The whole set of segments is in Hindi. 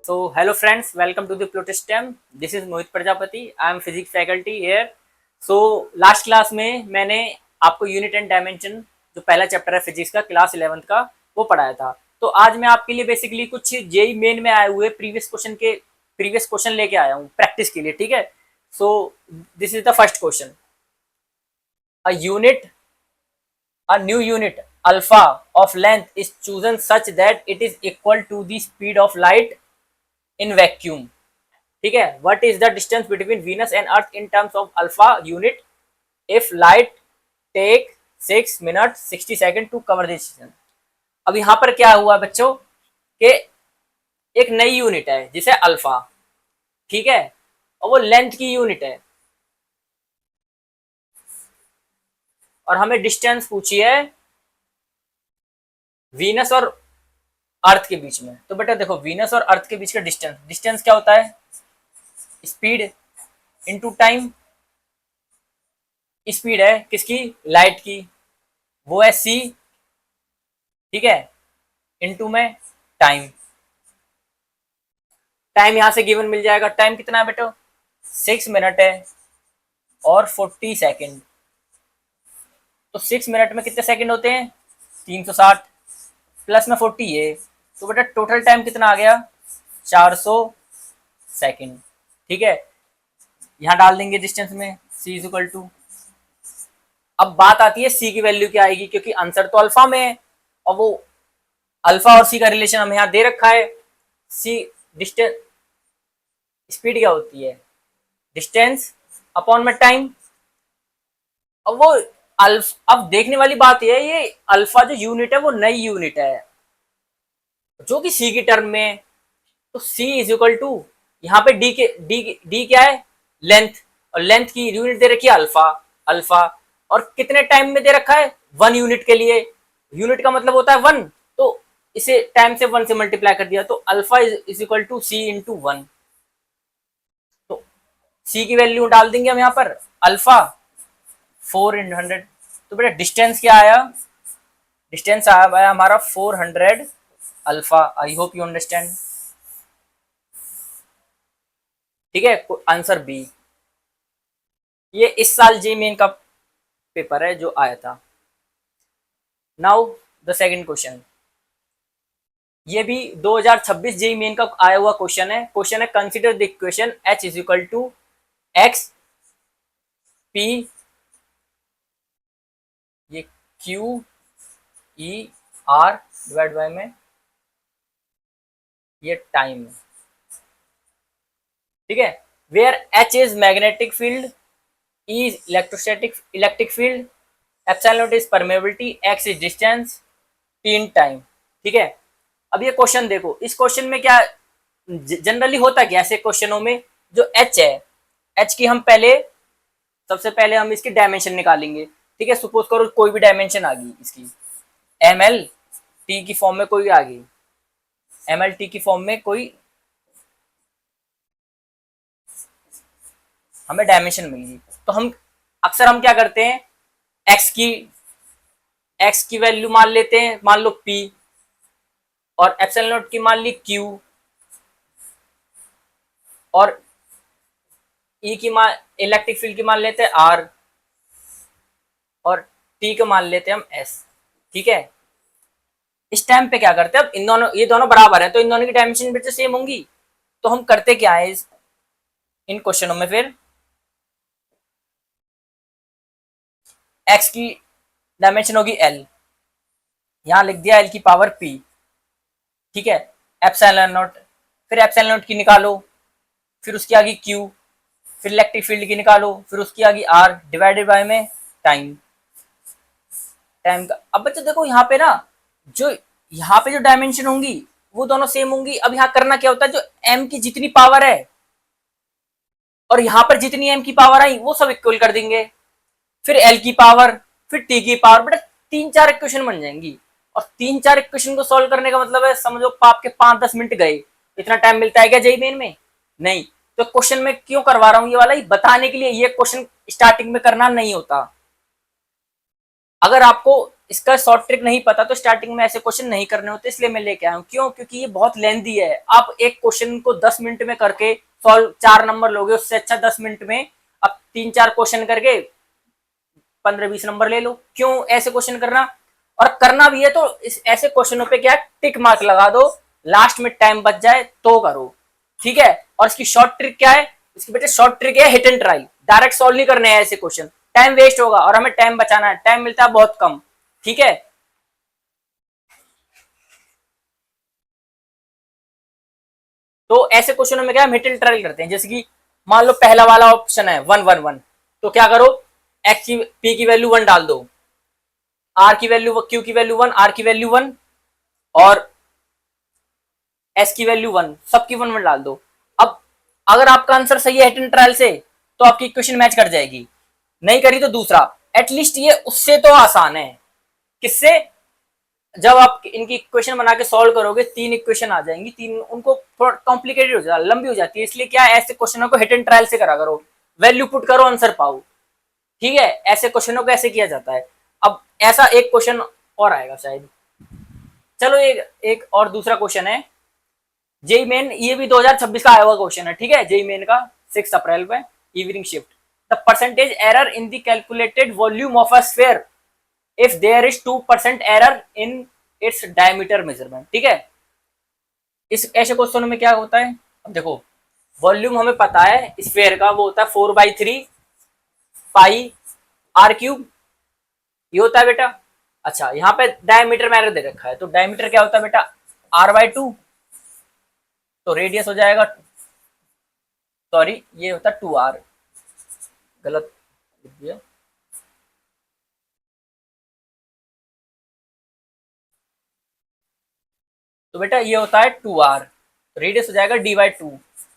So hello friends, welcome to the Pluto STEM. This is Mohit Prajapati. I am physics faculty here. So last class में मैंने आपको यूनिट एंड डायमेंशन जो पहला चैप्टर है फिजिक्स का क्लास 11th का वो पढ़ाया था. तो आज मैं आपके लिए बेसिकली कुछ जेई मेन में आए हुए प्रीवियस क्वेश्चन लेके आया हूँ प्रैक्टिस के लिए. ठीक है. So this is the first question. A new unit alpha of length is chosen such that it is equal to the speed of light in vacuum. ठीक है. What is the distance between Venus and Earth in terms of alpha unit if light take 6 minutes 60 seconds to cover the distance. अब यहां पर क्या हुआ बच्चों कि एक नई यूनिट है जिसे अल्फा. ठीक है. और वो लेंथ की यूनिट है और हमें डिस्टेंस पूछी है वीनस और अर्थ के बीच में. तो बेटा देखो वीनस और अर्थ के बीच का डिस्टेंस क्या होता है? Speed into time. स्पीड है किसकी? लाइट की. वो है सी. ठीक है. इनटू में टाइम. टाइम यहां से गिवन मिल जाएगा. टाइम कितना है बेटा? 6 मिनट है और 40 सेकेंड. तो 6 मिनट में कितने सेकंड होते हैं? 360 प्लस में 40 है. तो बेटा टोटल टाइम कितना आ गया? 400 सेकंड. ठीक है. यहां डाल देंगे डिस्टेंस में c इज इक्वल टू. अब बात आती है c की वैल्यू क्या आएगी, क्योंकि आंसर तो अल्फा में है और वो अल्फा और c का रिलेशन हमें यहां दे रखा है. c डिस्टेंस स्पीड क्या होती है? डिस्टेंस अपॉन में टाइम. अब वो अब देखने वाली बात यह है ये अल्फा जो यूनिट है वो नई यूनिट है जो कि सी की टर्म में. तो c इज इक्वल टू यहाँ पे डी क्या है? लेंथ. और लेंथ की यूनिट दे रखी है अल्फा. और कितने टाइम में दे रखा है? 1 यूनिट के लिए. यूनिट का मतलब होता है 1. तो इसे टाइम से 1 से मल्टीप्लाई कर दिया. तो alpha is equal to c into 1. तो c की वैल्यू डाल देंगे हम यहाँ पर. अल्फा 400. तो बेटा डिस्टेंस क्या आया? डिस्टेंस आया हमारा 400 alpha. I hope you understand. ठीक है. Answer B. ये इस साल जे मेन का पेपर है जो आया था. Now the second question. ये भी 2026 जे मेन का आया हुआ क्वेश्चन है. Consider the equation h is equal to x P ये Q E R divide by में ये टाइम. ठीक है. Where h is magnetic field, E is electric field, epsilon naught is permeability, x is distance, t in time. ठीक है. अब ये क्वेश्चन देखो. इस क्वेश्चन में क्या जनरली होता क्या ऐसे क्वेश्चनों में? जो h है, h की हम सबसे पहले हम इसकी डायमेंशन निकालेंगे. ठीक है. सपोज करो कोई भी डायमेंशन आ गई इसकी ml t की फॉर्म में कोई आ गई ml t की फॉर्म में कोई हमें डायमेंशन मिल गई. तो हम अक्सर क्या करते हैं? एक्स की वैल्यू मान लेते हैं. मान लो p और एप्सिलॉन नॉट की मान ली q और e की मान इलेक्ट्रिक फील्ड की मान लेते हैं r और t को मान लेते हैं हम s. ठीक है. इस टाइम पे क्या करते हैं? अब ये दोनों बराबर है तो इन दोनों की डायमेंशन भी सेम होंगी. तो हम करते क्या है इन क्वेश्चनों में? फिर x की डायमेंशन होगी l. यहां लिख दिया l की पावर p. ठीक है. Epsilon not. फिर एप्सिलॉन नॉट की निकालो. फिर उसकी आगे q. फिर इलेक्ट्रिक फील्ड की निकालो. फिर उसकी आगे r डिवाइडेड बाय में टाइम का. अब बच्चे देखो यहाँ पे जो डायमेंशन होंगी वो दोनों सेम होंगी. अब यहाँ करना क्या होता है? जो m की जितनी पावर है और यहाँ पर जितनी m की पावर आई वो सब इक्वल कर देंगे. फिर l की पावर, फिर t की पावर. बेटा 3-4 इक्वेशन बन जाएंगी. और 3-4 इक्वेशन को सॉल्व करने का मतलब है समझो आपके 5-10 मिनट गए. इतना टाइम मिलता है क्या जेईई मेन में? नहीं. तो क्वेश्चन में क्यों करवा रहा हूं ये वाला? बताने के लिए. ये क्वेश्चन स्टार्टिंग में करना नहीं होता. अगर आपको इसका शॉर्ट ट्रिक नहीं पता तो स्टार्टिंग में ऐसे क्वेश्चन नहीं करने होते, इसलिए मैं लेके आया हूँ। क्यों? क्योंकि ये बहुत लेंथी है। आप एक क्वेश्चन को 10 मिनट में करके सॉल्व 4 नंबर लोगे, उससे अच्छा 10 मिनट में अब 3-4 क्वेश्चन करके 15-20 नंबर ले लो। क्यों ऐसे क्वेश्चन करना? और करना भी है तो इस ऐसे क्वेश्चनों पे क्या टिक मार्क लगा दो, लास्ट में टाइम बच जाए तो करो, ठीक है। और इसकी शॉर्ट ट्रिक क्या है? इसकी बेटे शॉर्ट ट्रिक है hit and try. Direct solve नहीं करने हैं ऐसे क्वेश्चन, टाइम वेस्ट होगा और हमें टाइम बचाना है, टाइम मिलता है बहुत कम, ठीक है। तो ऐसे क्वेश्चनों में क्या हम हिट एंड ट्राई करते हैं। जैसे कि मान लो पहला वाला ऑप्शन है 1 1 1, तो क्या करो, एक्स की पी की वैल्यू 1 डाल दो, आर की वैल्यू क्यू की वैल्यू 1, आर की वैल्यू 1 और एस की वैल्यू 1, सबकी 1 1 डाल दो। अब अगर आपका आंसर सही है हिट एंड ट्रायल से तो आपकी इक्वेशन मैच कर जाएगी, नहीं करी तो दूसरा। एटलीस्ट ये उससे तो आसान है। किससे? जब आप इनकी इक्वेशन बना के सॉल्व करोगे 3 इक्वेशन आ जाएंगी, 3 उनको थोड़ा कॉम्प्लिकेटेड हो जाता है, लंबी हो जाती है। इसलिए क्या ऐसे क्वेश्चनों को हिट एंड ट्रायल से करा करो, वैल्यू पुट करो आंसर पाओ, ठीक है। ऐसे क्वेश्चनों को ऐसे किया जाता है। अब ऐसा एक क्वेश्चन और आएगा शायद, चलो एक एक और दूसरा क्वेश्चन है जेई मेन, ये भी 2026 का आया हुआ क्वेश्चन है, ठीक है। जेई मेन का 6 अप्रैल पे evening shift, the percentage error in the calculated volume of a sphere if there is 2% error in its diameter measurement, ठीक है। इस ऐसे क्वेश्चनों में क्या होता है, अब देखो वॉल्यूम हमें पता है स्फीयर का, वो होता है 4/3 पाई आर क्यूब, ये होता है बेटा। अच्छा यहाँ पे डायमीटर मैंने दे रखा है, तो डायमीटर क्या होता है बेटा, r/2, तो रेडियस हो जाएगा, सॉरी ये होता है 2r, गलत लिख दिया। तो बेटा ये होता है 2r, रेडियस हो जाएगा d/2।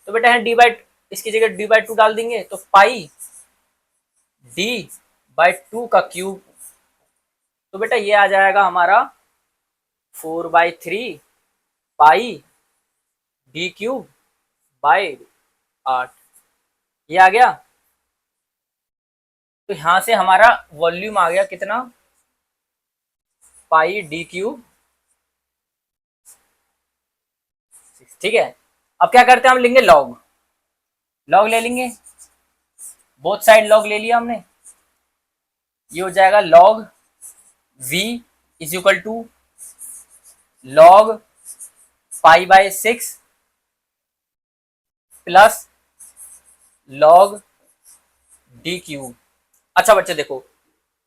तो बेटा है इसकी जगह d/2 डाल देंगे तो पाई d/2 का क्यूब, तो बेटा ये आ जाएगा हमारा 4/3 पाई d³/8, ये आ गया। तो यहां से हमारा वॉल्यूम आ गया कितना, पाई d³, ठीक है। अब क्या करते हैं, हम लेंगे लॉग, लॉग ले लेंगे, बोथ साइड लॉग ले लिया हमने। ये हो जाएगा log v is equal to log π/6 plus log d³। अच्छा बच्चे देखो,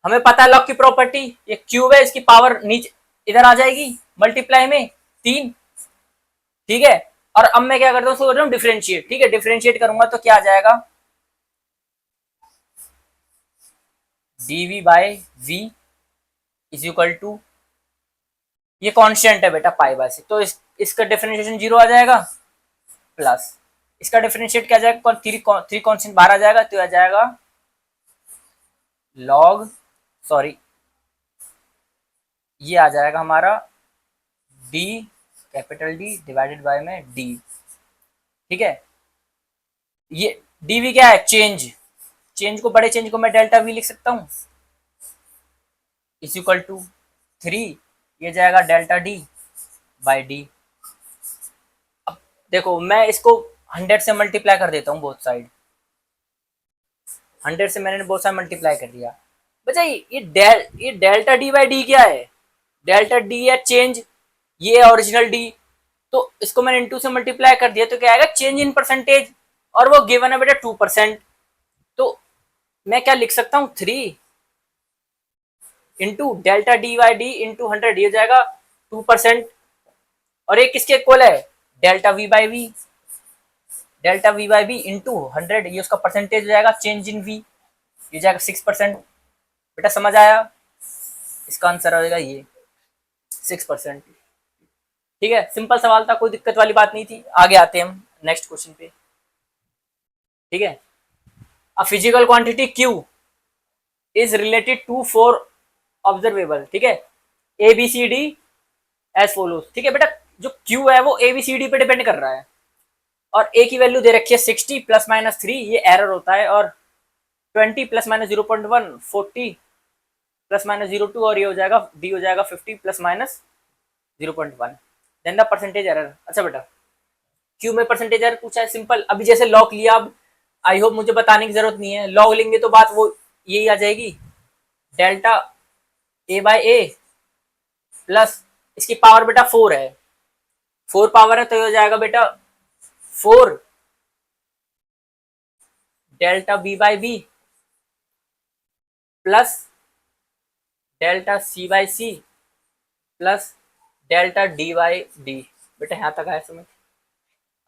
हमें पता है लॉग की प्रॉपर्टी, ये क्यूब है, इसकी पावर नीचे इधर आ जाएगी मल्टीप्लाई में 3, ठीक है। और अब मैं क्या करता हूँ, सोच रहा हूँ डिफरेंशिएट, ठीक है। डिफरेंशिएट करूंगा तो क्या आ जाएगा, dv/v इज इक्वल टू, ये कांस्टेंट है बेटा π/6, तो इसका डिफरेंशिएशन 0 आ जाएगा, प्लस इसका डिफरेंशिएट क्या आ जाएगा, थ्री कांस्टेंट बाहर आ जाएगा, तो आ जाएगा लॉग, सॉरी ये आ जाएगा हमारा d, capital D divided by में d, ठीक है। ये dv क्या है, चेंज, चेंज को, बड़े चेंज को मैं डेल्टा v लिख सकता हूँ, इज इक्वल टू 3, ये जाएगा डेल्टा d/d। अब देखो मैं इसको 100 से मल्टीप्लाई कर देता हूँ बोथ साइड, 100 से मैंने बोथ साइड मल्टीप्लाई कर दिया। बच्चा ये डेल्टा d/d क्या है, डेल्टा d है चेंज, ये है ओरिजिनल d, तो इसको मैंने इनटू से मल्टीप्लाई कर दिया तो क्या आएगा, चेंज इन परसेंटेज, और वो गिवन है बेटा 2%। तो मैं क्या लिख सकता हूँ, 3 इंटू डेल्टा d/d इंटू 100, ये जाएगा 2%। और ये किसके इक्वल है, delta v/v, delta v/v into 100, ये उसका परसेंटेज हो जाएगा, चेंज इन v, ये जाएगा 6%। बेटा समझ आया, इसका आंसर आएगा ये 6%, ठीक है। सिंपल सवाल था, कोई दिक्कत वाली बात नहीं थी। आगे आते हैं हम नेक्स्ट क्वेश्चन पे, ठीक है। A physical quantity q is related to 4 observable, ठीक है, A B C D as follows, ठीक है। बेटा जो q है वो ए बी सी डी पे डिपेंड कर रहा है, और a की वैल्यू दे रखी है 60 +-3, ये एरर होता है, और 20 +-0.1 40, प्लस माइनस 0.2 और ये हो जाएगा डी हो जाएगा 50 plus minus 0.1। Then the percentage error. अच्छा बेटा क्यों में परसेंटेज एरर पूछा है? सिंपल, अभी जैसे लॉग लिया, अब आई होप मुझे बताने की जरूरत नहीं है, लॉग लेंगे तो बात वो यही आ जाएगी, delta A bye A plus इसकी पावर बेटा 4 है, 4 पावर है तो ये हो जाएगा बेटा 4 delta B by B plus delta C by C plus delta D by D. बेटा यहाँ तक आया समझ?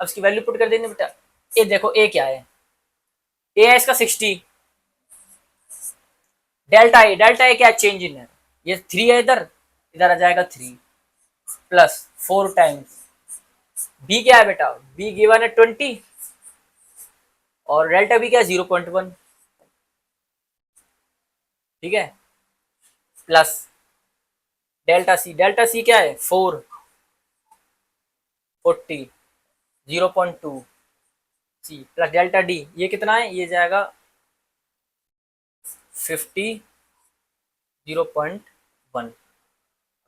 अब इसकी वैल्यू पुट कर देंगे बेटा। ए देखो ए क्या है, ए है इसका 60, डेल्टा ए क्या है? चेंज इन है, ये 3 है, इधर इधर आ जाएगा 3 प्लस 4 टाइम्स बी क्या है बेटा? बी गिवन है 20 और डेल्टा बी क्या है? 0.1, ठीक है, प्लस डेल्टा सी क्या है? 4 40 0.2 सी प्लस डेल्टा डी ये कितना है? ये जाएगा 50 0.1।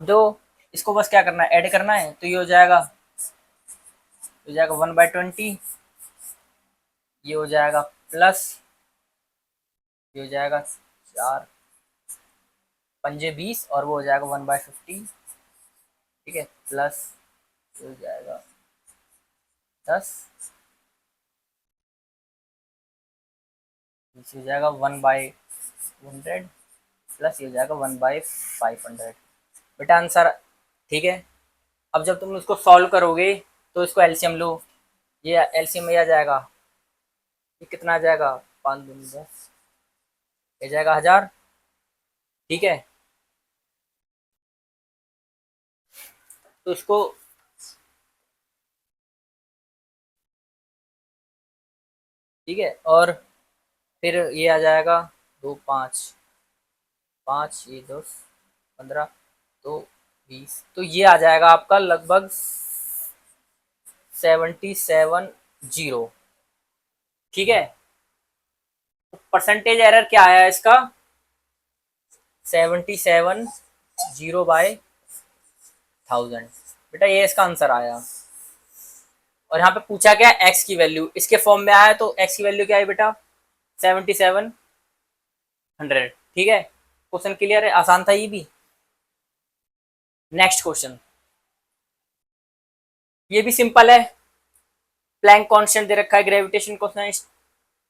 जो इसको बस क्या करना है? ऐड करना है, तो ये हो जाएगा 1/20, ये हो जाएगा प्लस ये हो जाएगा 4 पंजे 20 और वो हो जाएगा 1/50, ठीक है, प्लस ये हो जाएगा 10, हो जाएगा 1/100 प्लस ये हो जाएगा 1/500। बेटा आंसर ठीक है। अब जब तुम उसको सॉल्व करोगे तो इसको एलसीएम लो, ये एलसीएम में आ जाएगा, ये कितना आ जाएगा? 5 दूनी 10, ये जाएगा 1000, ठीक है। तो इसको ठीक है, और फिर ये आ जाएगा 2 5 5 ये 10 15 तो 20, तो ये आ जाएगा आपका लगभग 77 0, ठीक है। परसेंटेज एरर क्या आया इसका? 77/1000। बेटा ये इसका आंसर आया। और यहाँ पे पूछा क्या? एक्स की वैल्यू इसके फॉर्म में आया, तो एक्स की वैल्यू क्या है बेटा? 7700, ठीक है। क्वेश्चन क्लियर है, आसान था ये भी। नेक्स्ट क्वेश्चन, ये भी सिंपल है। प्लैंक कांस्टेंट दे रखा है, ग्रेविटेशन कांस्टेंट,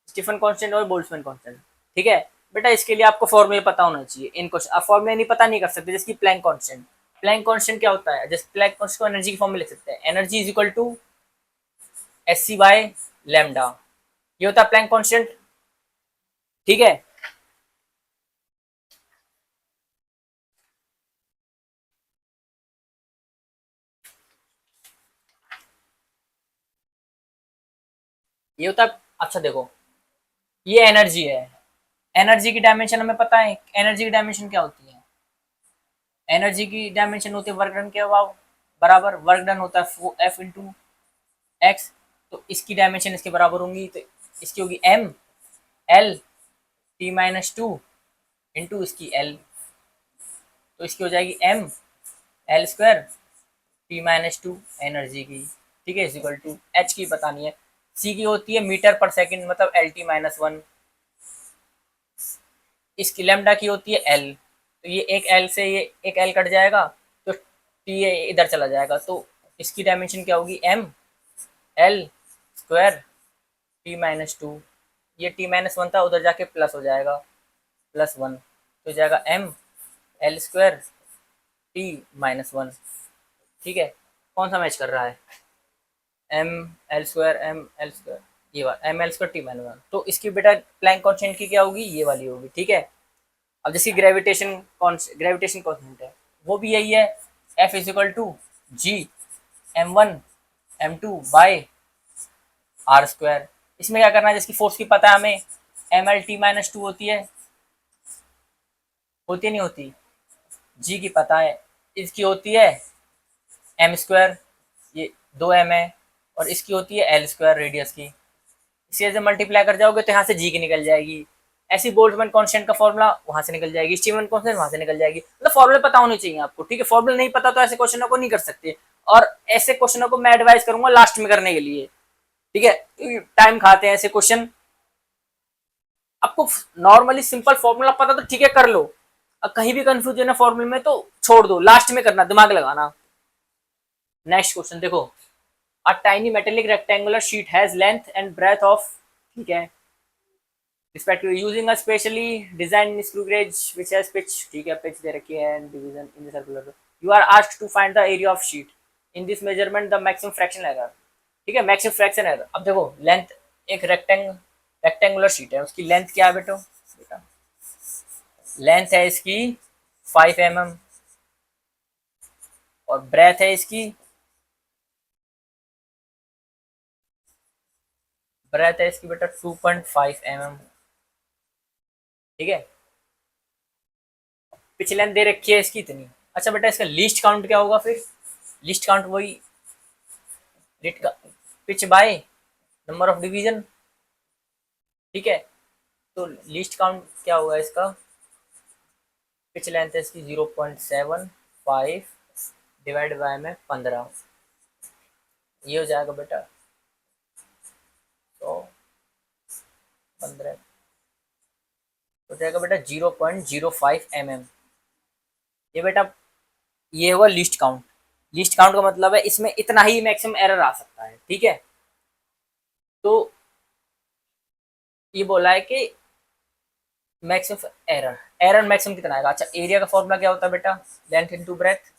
स्टीफन कांस्टेंट और बोल्ट्जमैन कांस्टेंट, ठीक है। बेटा इसके लिए आपको फॉर्मूले पता होना चाहिए। इन क्वेश्चन आप फॉर्मूले नहीं पता नहीं कर सकते। जैसे कि प्लैंक कांस्टेंट, प्लैंक कांस्टेंट क्या होता है? जैसे प्लैंक कांस्टेंट को एनर्जी की फॉर्म में लिख सकते हैं, energy is equal to h by lambda, ये होता है प्लैंक कांस्टेंट, ठीक है। ये होता है, अच्छा देखो ये एनर्जी है, एनर्जी की डायमेंशन हमें पता है। एनर्जी की डायमेंशन क्या होती है? एनर्जी की डायमेंशन होती है वर्क डन के बराबर, वर्क डन होता है एफ इंटू एक्स, तो इसकी डायमेंशन इसके बराबर होंगी, तो इसकी होगी एम एल T-2 इंटू इसकी एल, तो इसकी हो जाएगी M L square T-2 energy की, ठीक है, इज इक्वल टू एच की बतानी है, सी की होती है मीटर पर सेकंड मतलब LT-1, इसकी लैम्डा की होती है एल, तो ये एक एल से ये एक एल कट जाएगा, तो टी इधर चला जाएगा, तो इसकी डायमेंशन क्या होगी? एम एल स्क्वायर T-2, ये T-1 था, उधर जाके प्लस हो जाएगा +1, तो जाएगा एम एल स्क्वायर T-1, ठीक है। कौन सा मैच कर रहा है? एम एल स्क्वायर ये वाला एम एल स्क्वायर T-1, तो इसकी बेटा प्लैंक कांस्टेंट की क्या होगी? ये वाली होगी, ठीक है। अब जैसे ग्रेविटेशन कांस्टेंट है वो भी यही है, F is equal to G m1 m2 by R square. इसमें क्या करना है? जिसकी फोर्स की पता है हमें, MLT-2 होती है, नहीं होती? जी की पता है, इसकी होती है एम स्क्वायर, ये 2m है, और इसकी होती है एल स्क्वायर रेडियस की, इसे जब मल्टीप्लाई कर जाओगे तो यहाँ से जी की निकल जाएगी, ऐसी बोल्ट्जमैन कांस्टेंट का फॉर्मूला वहां से निकल जाएगी, स्टीफन कांस्टेंट वहां से निकल जाएगी। मतलब फॉर्मूले पता होने चाहिए आपको, ठीक है। फॉर्मूले नहीं पता तो ऐसे क्वेश्चनों को नहीं कर सकते, और ऐसे क्वेश्चनों को मैं एडवाइस करूंगा लास्ट में करने के लिए, ठीक है। टाइम खाते हैं ऐसे क्वेश्चन। आपको नॉर्मली सिंपल फॉर्मूला पता तो ठीक है कर लो, अब कहीं भी कंफ्यूजन है फॉर्मूले में तो छोड़ दो, लास्ट में करना, दिमाग लगाना। नेक्स्ट क्वेश्चन देखो, a tiny metallic rectangular sheet has length and breadth of, ठीक है, respectively using a specially designed screw gauge which has pitch, ठीक है, pitch दे रखी है and division in the circular, you are asked to find the area of sheet in this measurement the maximum fraction error, ठीक है, मैक्सिमम फ्रैक्शन एरर। अब देखो लेंथ, एक रेक्टेंगुलर शीट है, उसकी लेंथ क्या है बेटा लेंथ है इसकी 5 mm, और ब्रेथ है इसकी, ब्रेथ है इसकी बेटा 2.5 mm, ठीक है। पिच लेंथ दे रखी है इसकी इतनी। अच्छा बेटा इसका लीस्ट काउंट क्या होगा फिर? लीस्ट काउंट वही pitch by number of division, ठीक है। तो लीस्ट काउंट क्या होगा इसका? पिच लेंथ है इसकी 0.75 डिवाइड बाय में 15, ये हो जाएगा बेटा 115, हो जाएगा बेटा 0.05 mm। ये बेटा ये होगा लीस्ट काउंट। लीस्ट काउंट का मतलब है इसमें इतना ही मैक्सिमम एरर आ सकता है, ठीक है। तो ये बोला है कि मैक्सिमम एरर, एरर मैक्सिमम कितना आएगा? अच्छा एरिया का फॉर्मूला क्या होता है बेटा? Length into breadth.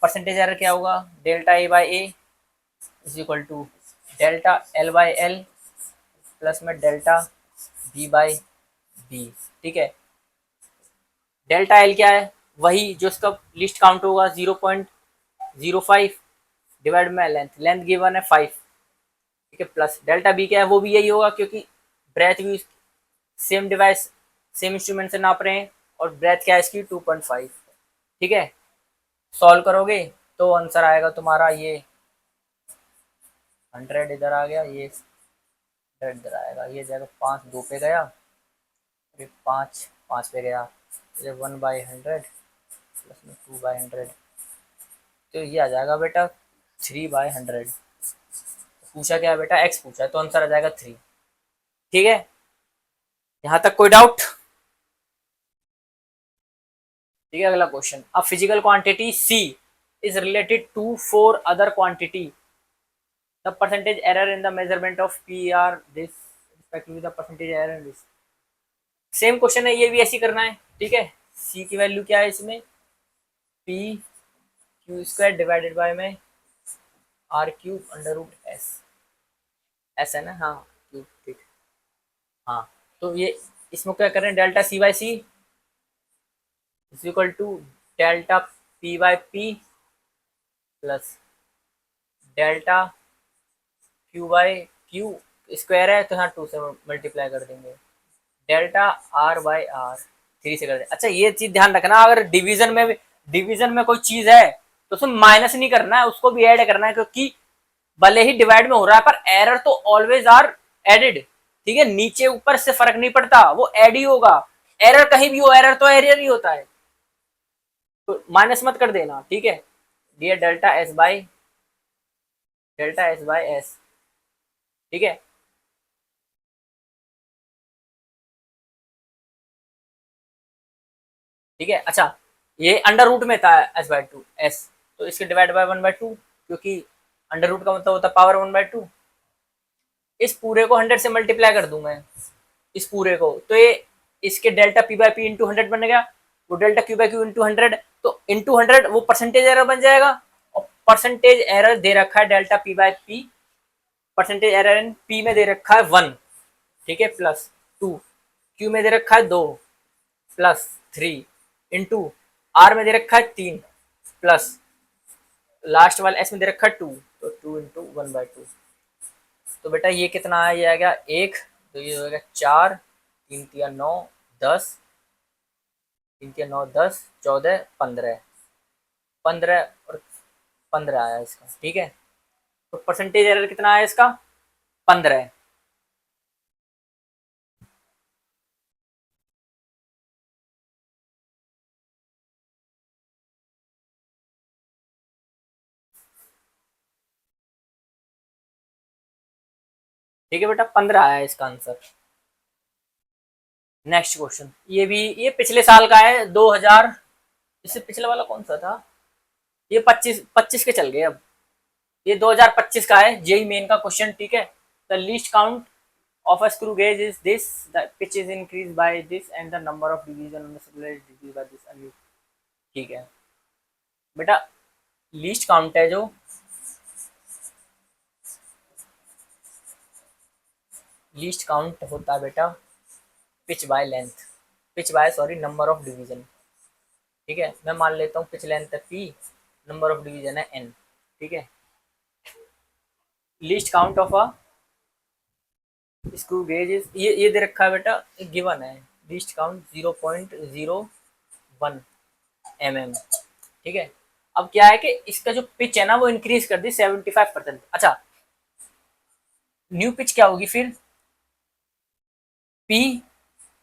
Percentage error क्या होगा? Delta A by A is equal to delta L by L plus में डेल्टा बी बाई बी, ठीक है। डेल्टा एल क्या है? वही जो इसका लिस्ट काउंट होगा 0.05 डिवाइड में लेंथ, लेंथ गिवन है 5, ठीक है, प्लस डेल्टा बी क्या है? वो भी यही होगा क्योंकि ब्रेथ भी सेम डिवाइस सेम इंस्ट्रूमेंट से नाप रहे हैं, और ब्रेथ क्या है इसकी 2.5, ठीक है। सॉल्व करोगे तो आंसर आएगा तुम्हारा ये 100 इधर आ गया, ये 100 इधर आएगा, ये जाएगा 5 2 पे गया, फिर 5 5 पे गया, ये 1/100 प्लस में 2/100, तो ये आ जाएगा बेटा 3/100। पूछा क्या है बेटा? एक्स पूछा है, तो आंसर आ जाएगा 3, ठीक है। यहाँ तक कोई डाउट? ठीक है, अगला क्वेश्चन, अब physical quantity C is related to 4 other quantity, the percentage error in the measurement of P R this respectively the percentage error in this. Same question है, ये भी ऐसे करना है, ठीक है। सी की वैल्यू क्या है इसमें? P Q square divided by में R cube under root S, S है ना, हाँ क्यूब, ठीक, हाँ। तो ये इसमें क्या कर रहे हैं? Delta C by C is equal to delta P by P plus delta Q by Q, square है तो यहाँ 2 से मल्टीप्लाई कर देंगे, डेल्टा आर बाई आर 3 से कर देंगे। अच्छा ये चीज ध्यान रखना, अगर डिवीजन में कोई चीज है तो उसमें माइनस नहीं करना है, उसको भी ऐड करना है, क्योंकि भले ही डिवाइड में हो रहा है पर एरर तो ऑलवेज आर एडेड, ठीक है। नीचे ऊपर से फर्क नहीं पड़ता, वो ऐड ही होगा। एरर कहीं भी हो, एरर तो एरर ही होता है, तो माइनस मत कर देना, ठीक है। ये डेल्टा एस बाई एस, ठीक है। ठीक है, अच्छा ये अंडर रूट में था s/2 s, तो इसके डिवाइड बाय 1/2, क्योंकि अंडर रूट का मतलब होता है पावर 1/2। इस पूरे को 100 से मल्टीप्लाई कर दूं मैं, इस पूरे को, तो ये इसके delta P by P into 100 बन गया, वो delta Q by Q into 100, तो इंटू 100 वो परसेंटेज एरर बन जाएगा, और परसेंटेज एरर दे रखा है delta P by P, percentage error in P में दे रखा है 1, ठीक है, प्लस 2, क्यू में दे रखा है 2 प्लस 3 इंटू आर में दे रखा है 3 प्लस लास्ट वाला एस में दे रखा है 2, तो 2 इंटू 1/2। तो बेटा ये कितना आया? ये आ गया 1, तो ये हो गया 4, 3 तिया 9 10, 3 तिया 9 10 14 15, 15 और 15 आया इसका, ठीक है। तो परसेंटेज एरर कितना आया इसका? 15, ठीक है बेटा, 15 आया इसका आंसर। नेक्स्ट क्वेश्चन, ये भी ये पिछले साल का है, 2000, इससे पिछले वाला कौन सा था, ये 25 25 के चल गए अब। ये 2025 का है, जेई मेन का क्वेश्चन, ठीक है। The least count of a screw gauge is this, the pitch is increased by this and the number of division on the cylinder is decreased by this and you, ठीक है बेटा। लीस्ट काउंट है जो, लीस्ट काउंट होता है बेटा pitch by length, pitch by sorry number of division, ठीक है। मैं मान लेता हूँ पिच लेंथ है पी, नंबर ऑफ डिवीजन है एन, ठीक है। Least count of a screw gauge is, ये दे रखा है बेटा, गिवन है लीस्ट काउंट 0.01 mm, ठीक है। अब क्या है कि इसका जो पिच है ना वो इंक्रीज कर दी 75%। अच्छा, न्यू पिच क्या होगी फिर, पी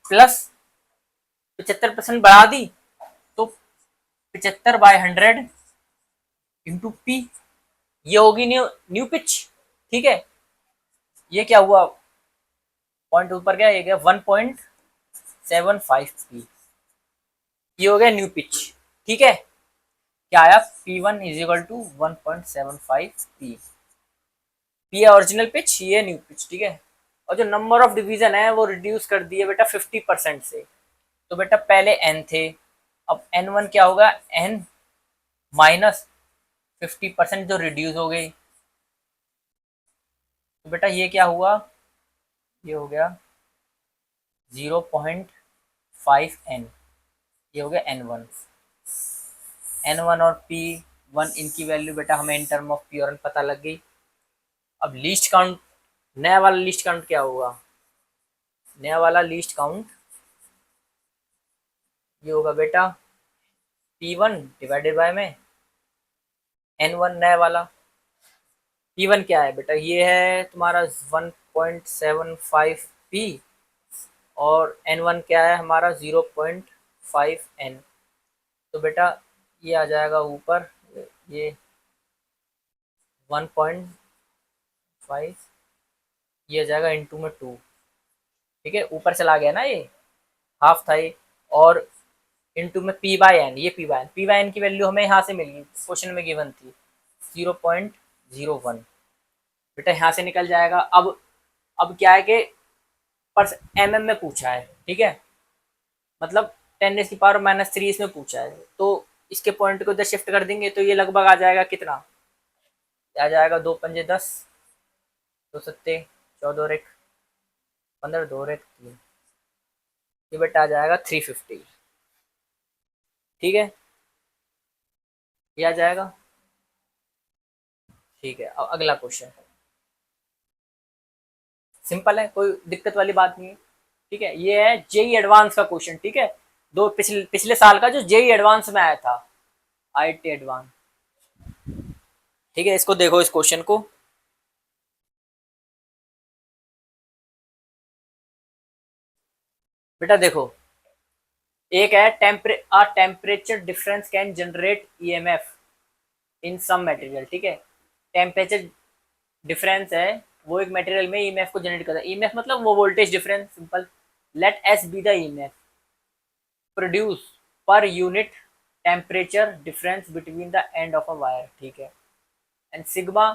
प्लस 75% बढ़ा दी तो 75/100 इंटू पी, ये होगी न्यू न्यू पिच, ठीक है। ये क्या हुआ, पॉइंट ऊपर गया, ये गया 1.75 पी, ये हो गया न्यू पिच, ठीक है। क्या आया, P1 is equal to 1.75 P, P है ओरिजिनल पिच, ये न्यू पिच, ठीक है। और जो नंबर ऑफ डिवीजन है वो रिड्यूस कर दिए बेटा 50% से, तो बेटा पहले एन थे, अब N1 क्या होगा, एन माइनस 50% जो रिड्यूस हो गई, तो बेटा ये क्या हुआ, ये हो गया 0.5 n, ये हो गया N1। N1 और P1 इनकी वैल्यू बेटा हमें इन टर्म ऑफ पी और एन पता लग गई। अब लीस्ट काउंट, नया वाला लीस्ट काउंट क्या होगा, नया वाला लीस्ट काउंट ये होगा बेटा P1 डिवाइडेड बाय में N1, नया वाला। P1 क्या है बेटा, ये है तुम्हारा 1.75 P, और N1 क्या है हमारा 0.5 N, तो बेटा ये आ जाएगा ऊपर, ये 1.5, ये आ जाएगा इंटू में 2, ठीक है। ऊपर चला गया ना, ये हाफ था ये, और इंटू में पी बाय एन, ये पी बाय एन की वैल्यू हमें यहाँ से मिली, क्वेश्चन में गिवन थी 0.01, बेटा यहाँ से निकल जाएगा। अब क्या है कि पर एम में पूछा है, ठीक है, मतलब 10⁻³ इसमें पूछा है, तो इसके पॉइंट को इधर शिफ्ट कर देंगे तो ये लगभग आ जाएगा कितना, आ जाएगा 2×5 = 10, 2×7 = 14 और 1 15, 2 और 1 3, ये बेटा आ जाएगा 350, ठीक है, ये आ जाएगा, ठीक है। अब अगला क्वेश्चन सिंपल है, कोई दिक्कत वाली बात नहीं है, ठीक है। ये है जेई एडवांस का क्वेश्चन, ठीक है, दो पिछले साल का जो जेई एडवांस में आया था, आईटी एडवांस, ठीक है। इसको देखो, इस क्वेश्चन को, बेटा देखो, एक है temperature difference can generate EMF in some material, ठीक है। टेम्परेचर डिफरेंस है वो एक मटेरियल में ईएमएफ को जनरेट करता है, ईएमएफ मतलब वो voltage difference, simple. Let S be the EMF produce per unit temperature difference between the end of a wire, ठीक है। And sigma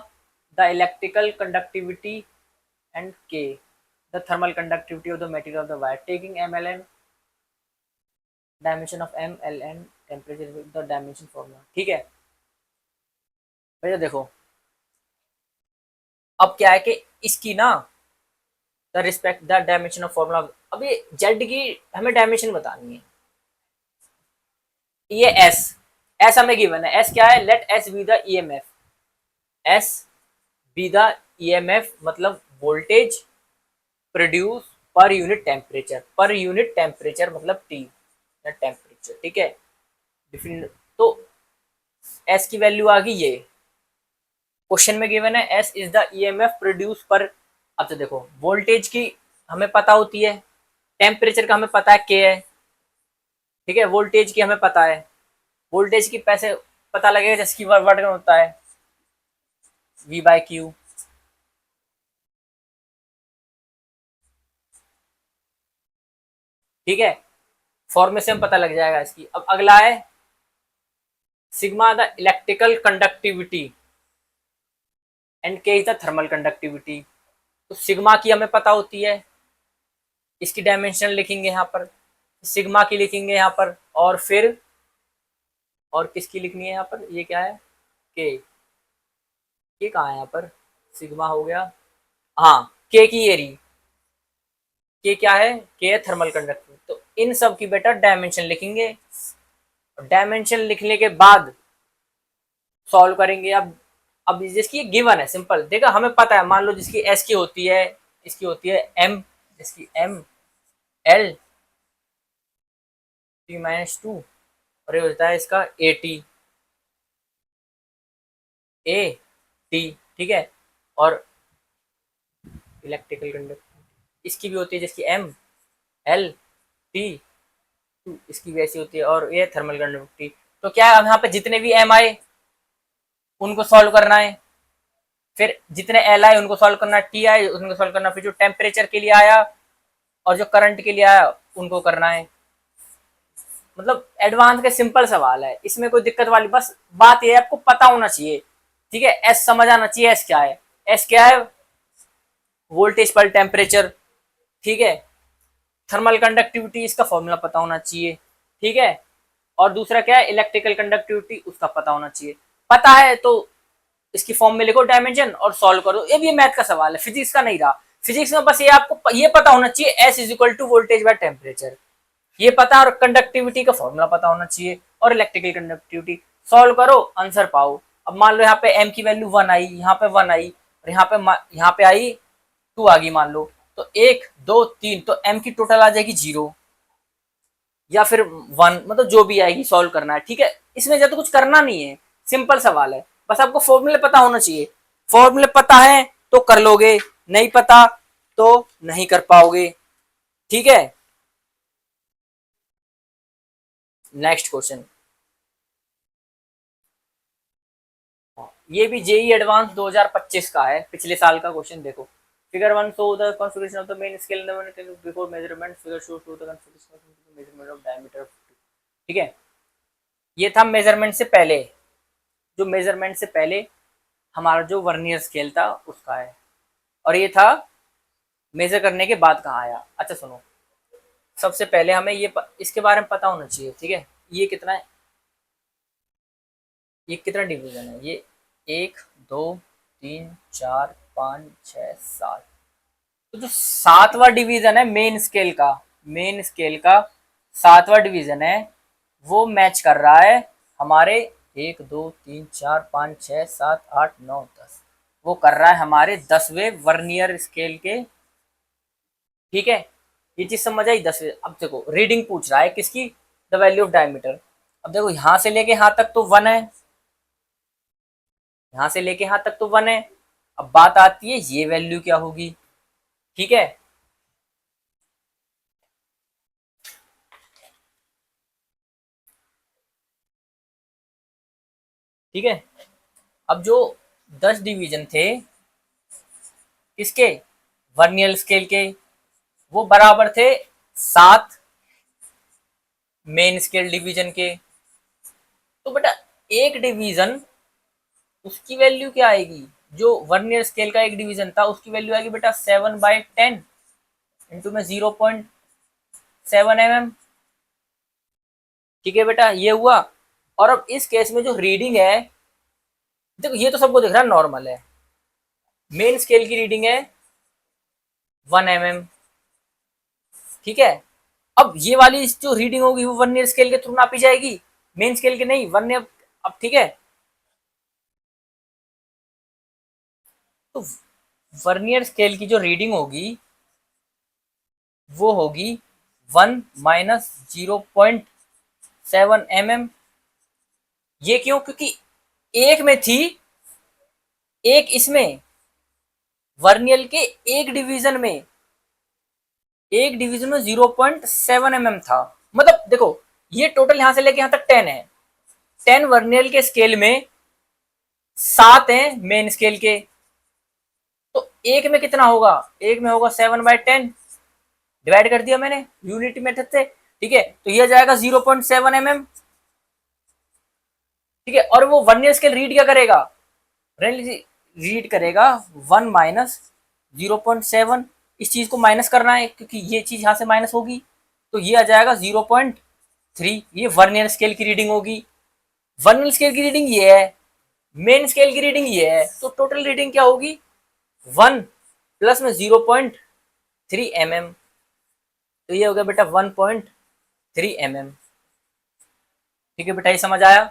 the electrical conductivity and K the thermal conductivity of the material of the wire, taking MLN dimension of MLN temperature the dimension formula, ठीक है। भैया देखो, अब क्या है कि इसकी ना the respect the dimension of formula, अब ये जेड की हमें डायमेंशन बतानी है, ये एस हमें गिवन है, एस क्या है, let S be the EMF, S be the EMF मतलब voltage produce per unit temperature, per unit temperature मतलब टी टेम्परेचर, ठीक है। तो एस की वैल्यू आ गई, ये क्वेश्चन में गिवन है S is the EMF produce पर। अब तो देखो, वोल्टेज की हमें पता होती है, टेम्परेचर का हमें पता है के है, ठीक है, वोल्टेज की हमें पता है, वोल्टेज की पैसे पता लगेगा जिसकी वर्ड में होता है V/Q, ठीक है, फॉर्मेशन पता लग जाएगा इसकी। अब अगला है sigma the electrical conductivity and के इज द थर्मल कंडक्टिविटी। तो सिग्मा की हमें पता होती है, इसकी डायमेंशन लिखेंगे यहाँ पर, सिग्मा की लिखेंगे यहाँ पर, और फिर और किसकी लिखनी है यहाँ पर, ये क्या है, के कहाँ है यहाँ पर, सिग्मा हो गया, हाँ के की एरी, के क्या है, के है थर्मल कंडक्टिविटी। तो इन सब की बेटा डायमेंशन लिखेंगे, डायमेंशन लिखने के बाद सॉल्व करेंगे। अब जिसकी गिवन है सिंपल, देखा हमें पता है, मान लो जिसकी एस की होती है, इसकी होती है एम, इसकी M L T minus two, और ये होता है इसका ए टी ए टी, ठीक है। और इलेक्ट्रिकल कंडक्टिविटी इसकी भी होती है, जिसकी एम एल टी टू, इसकी भी ऐसी होती है, और ये थर्मल कंडक्टिविटी। तो क्या है, अब यहाँ पे जितने भी एम आए उनको सॉल्व करना है, फिर जितने एल आए उनको सॉल्व करना, टी आए उनको सॉल्व करना, फिर जो टेम्परेचर के लिए आया और जो करंट के लिए आया उनको करना है। मतलब एडवांस के सिंपल सवाल है, इसमें कोई दिक्कत वाली बस बात ये है, आपको पता होना चाहिए, ठीक है। एस समझ आना चाहिए, एस क्या है, एस क्या है, वोल्टेज पर टेम्परेचर, ठीक है। थर्मल कंडक्टिविटी इसका फॉर्मूला पता होना चाहिए, ठीक है। और दूसरा क्या है, इलेक्ट्रिकल कंडक्टिविटी, उसका पता होना चाहिए। पता है तो इसकी फॉर्म में लिखो डायमेंशन और सॉल्व करो। ये भी मैथ का सवाल है, फिजिक्स का नहीं रहा। फिजिक्स में बस ये आपको ये पता होना चाहिए, S is equal to voltage by temperature, ये पता, और कंडक्टिविटी का फॉर्मूला पता होना चाहिए, और इलेक्ट्रिकल कंडक्टिविटी। सॉल्व करो, आंसर पाओ। अब मान लो यहाँ पे एम की वैल्यू 1 आई, यहाँ पे 1 आई, और यहाँ पे आई 2 आ गई मान लो, तो 1 2 3, तो एम की टोटल आ जाएगी 0 या फिर 1, मतलब जो भी आएगी सॉल्व करना है, ठीक है। इसमें ज्यादा कुछ करना नहीं है, सिंपल सवाल है, बस आपको फॉर्मूले पता होना चाहिए। फॉर्मूले पता है तो कर लोगे, नहीं पता तो नहीं कर पाओगे, ठीक है। नेक्स्ट क्वेश्चन, ये भी जेई एडवांस 2025 का है, पिछले साल का क्वेश्चन देखो। Figure 1 show the configuration of the main scale before measurement, figure show the configuration of the measurement of diameter, ठीक है। ये था मेजरमेंट से पहले, जो मेजरमेंट से पहले हमारा जो वर्नियर स्केल था उसका है, और ये था मेजर करने के बाद कहाँ आया। अच्छा सुनो, सबसे पहले हमें इसके बारे में पता होना चाहिए, ठीक है। ये कितना है, ये कितना डिवीजन है, ये 1 2 3 4 5 6 7, तो जो 7वां डिवीजन है मेन स्केल का, मेन स्केल का 7वां डिवीजन है, वो मैच कर रहा है हमारे 1 2 3 4 5 6 7 8 9 10, वो कर रहा है हमारे 10वें वर्नियर स्केल के, ठीक है। ये चीज समझ आई 10वें। अब देखो रीडिंग पूछ रहा है किसकी, द वैल्यू ऑफ डायमीटर। अब देखो यहां से लेके यहां तक तो 1 है, यहां से लेके यहां तक तो 1 है। अब बात आती है ये वैल्यू क्या होगी, ठीक है। ठीक है, अब जो 10 डिवीजन थे किसके, वर्नियर स्केल के, वो बराबर थे 7 मेन स्केल डिवीजन के। तो बेटा एक डिवीजन, उसकी वैल्यू क्या आएगी, जो वर्नियर स्केल का एक डिवीजन था उसकी वैल्यू आएगी बेटा 7/10 इंटू में 0.7 mm, ठीक है बेटा, ये हुआ। और अब इस केस में जो रीडिंग है, देखो ये तो सबको दिख रहा है नॉर्मल है, मेन स्केल की रीडिंग है 1 mm, ठीक है। अब ये वाली जो रीडिंग होगी वो वर्नियर स्केल के थ्रू नापी जाएगी, मेन स्केल के नहीं, वर्नियर। अब ठीक है, तो वर्नियर स्केल की जो रीडिंग होगी वो होगी 1 माइनस 0.7 mm। ये क्यों, क्योंकि एक में थी, एक इसमें, वर्नियर के एक डिवीजन में 0.7 mm था। मतलब देखो ये टोटल यहां से लेके यहां तक 10 है, 10 वर्नियर के स्केल में, 7 है मेन स्केल के, तो एक में कितना होगा, एक में होगा 7/10, डिवाइड कर दिया मैंने यूनिट मेथड से, ठीक है, तो ये जाएगा 0.7 mm, ठीक है। और वो वर्नियर स्केल रीड क्या करेगा, रीड करेगा 1 माइनस 0.7, इस चीज को माइनस करना है क्योंकि ये चीज यहां से माइनस होगी, तो ये आ जाएगा 0.3, ये वर्नियर स्केल की रीडिंग होगी। वर्नियर स्केल की रीडिंग ये है, मेन स्केल की रीडिंग ये है, तो टोटल रीडिंग क्या होगी 1 प्लस में 0.3 mm, तो ये हो गया बेटा 1.3 mm। ठीक है बेटा, ये समझ आया,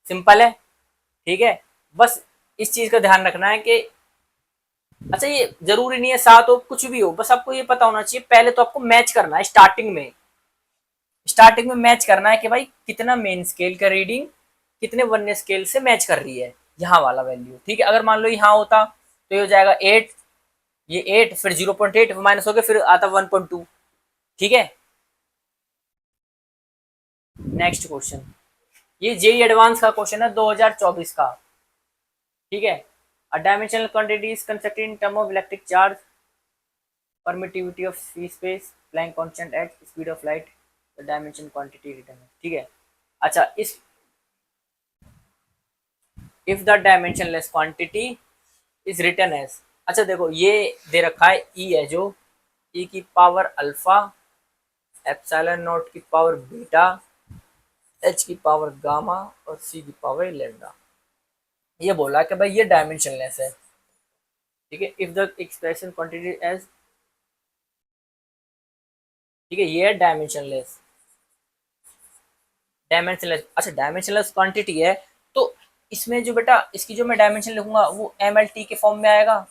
सिंपल है, ठीक है। बस इस चीज का ध्यान रखना है कि अच्छा ये जरूरी नहीं है 7 हो कुछ भी हो, बस आपको ये पता होना चाहिए, पहले तो आपको मैच करना है स्टार्टिंग में मैच करना है कि भाई कितना मेन स्केल का रीडिंग कितने वर्नियर स्केल से मैच कर रही है, यहाँ वाला वैल्यू, ठीक है। अगर मान लो यहाँ होता तो ये हो जाएगा 8, ये 8 फिर 0.8 माइनस हो गया, फिर आता 1.2, ठीक है। नेक्स्ट क्वेश्चन, ये जेई एडवांस का क्वेश्चन है 2024 का, ठीक है। A dimensional quantity is constructed in term of electric charge, permittivity of free space, Planck constant at speed of light, the dimension quantity return है, ठीक है। अच्छा इस if the dimensionless quantity is return as, अच्छा देखो ये दे रखा है ई है जो ई की पावर अल्फा, एप्सिलॉन नॉट की पावर बीटा, एच की पावर गामा और सी की पावर लैम्डा, ये बोला कि भाई ये डायमेंशनलेस है, ठीक है। If the expression quantity as, ठीक है, ये है डायमेंशनलेस। अच्छा डायमेंशनलेस क्वांटिटी है तो इसमें जो बेटा इसकी जो मैं डायमेंशन लिखूंगा वो एम एल टी के फॉर्म में आएगा,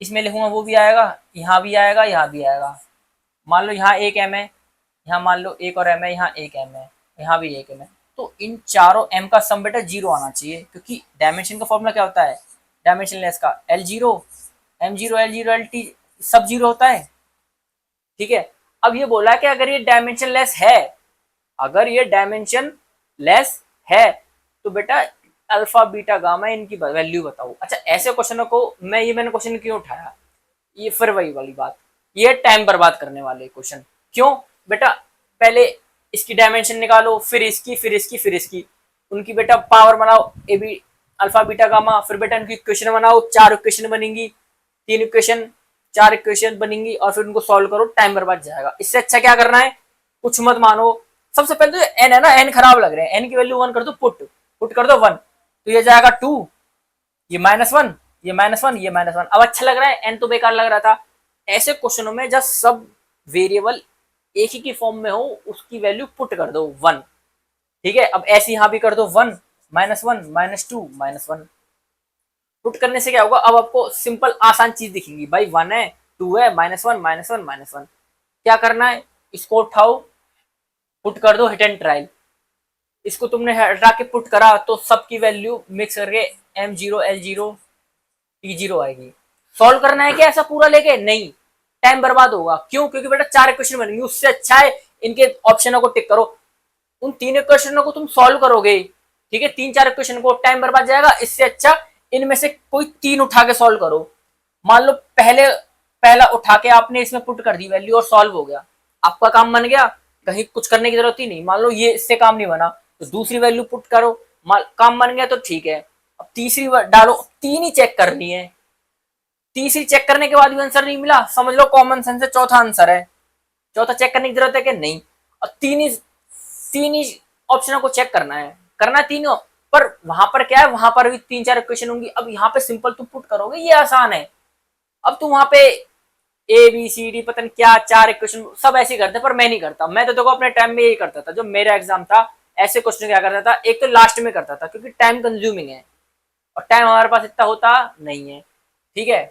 इसमें लिखूंगा वो भी आएगा, यहाँ भी आएगा, यहाँ भी आएगा। मान लो यहाँ एक एम है, यहाँ मान लो एक और एम है, यहाँ एक एम है, यहाँ भी एक एम है, तो इन चारों एम का सम बेटा जीरो आना चाहिए, क्योंकि डायमेंशन का फॉर्मूला क्या होता है डायमेंशनलेस का, L zero M zero L zero L T सब जीरो होता है, ठीक है। अब ये बोला कि अगर ये डायमेंशन लेस है, अगर ये डायमेंशन लेस है तो बेटा अल्फा बीटा गामा इनकी वैल्यू बताओ। अच्छा ऐसे क्वेश्चनों को मैंने क्वेश्चन क्यों उठाया, ये फिर वही वाली बात, ये टाइम बर्बाद करने वाले क्वेश्चन। क्यों बेटा, पहले इसकी डायमेंशन निकालो, फिर इसकी, फिर इसकी, फिर इसकी, उनकी बेटा पावर बनाओ A B alpha beta gamma, फिर बेटा इनकी इक्वेशन बनाओ, 4 इक्वेशन बनेंगी, 3 इक्वेशन 4 इक्वेशन बनेंगी, और फिर उनको सॉल्व करो, टाइम बर्बाद जाएगा। इससे अच्छा क्या करना है, कुछ मत मानो, सबसे पहले तो एन है ना, एन खराब लग रहे हैं, एन की वैल्यू 1 कर दो, पुट कर दो 1, तो ये जाएगा 2, ये -1, ये -1, ये -1, अब अच्छा लग रहा है, एन तो बेकार लग रहा था। ऐसे क्वेश्चनों में जब सब वेरिएबल एक ही की फॉर्म में हो उसकी वैल्यू पुट कर दो 1, ठीक है। अब ऐसे यहां भी कर दो 1 -1 -2 -1, पुट करने से क्या होगा, अब आपको सिंपल आसान चीज दिखेगी, भाई 1 है 2 है -1 -1 -1, क्या करना है, इसको उठाओ पुट कर दो हिट एंड ट्रायल, इसको तुमने हटा के पुट करा तो सबकी वैल्यू मिक्स करके M zero L zero T zero आएगी। सॉल्व करना है क्या ऐसा पूरा लेके, नहीं, टाइम बर्बाद होगा, क्यों, क्योंकि बेटा 4 इक्वेशन बनेंगे, उससे अच्छा है इनके ऑप्शनों को टिक करो, उन 3 इक्वेशनों को तुम सॉल्व करोगे, ठीक है, 3-4 इक्वेशन को टाइम बर्बाद जाएगा, इससे अच्छा इनमें से कोई 3 उठा के सॉल्व करो। मान लो पहला उठा के आपने इसमें पुट कर दी वैल्यू और सॉल्व हो गया, आपका काम बन गया, कहीं कुछ करने की जरूरत ही नहीं। मान लो ये इससे काम नहीं बना तो दूसरी वैल्यू पुट करो, काम बन गया तो ठीक है, अब तीसरी डालो, 3 ही चेक करनी है, तीसरी चेक करने के बाद भी आंसर नहीं मिला, समझ लो कॉमन सेंस से चौथा आंसर है, चौथा चेक करने की जरूरत है कि नहीं, और तीन ही ऑप्शनों को चेक करना है तीनों, पर वहां पर क्या है, वहां पर भी 3-4 इक्वेशन होंगी, अब यहाँ पे सिंपल तुम पुट करोगे, ये आसान है। अब तुम वहां पे ए बी सी डी पता नहीं क्या 4 इक्वेशन सब ऐसे करते, पर मैं नहीं करता, मैं तो देखो अपने टाइम में यही करता था, जो मेरा एग्जाम था ऐसे क्वेश्चन क्या करता था, एक तो लास्ट में करता था क्योंकि टाइम कंज्यूमिंग है और टाइम हमारे पास इतना होता नहीं है, ठीक है,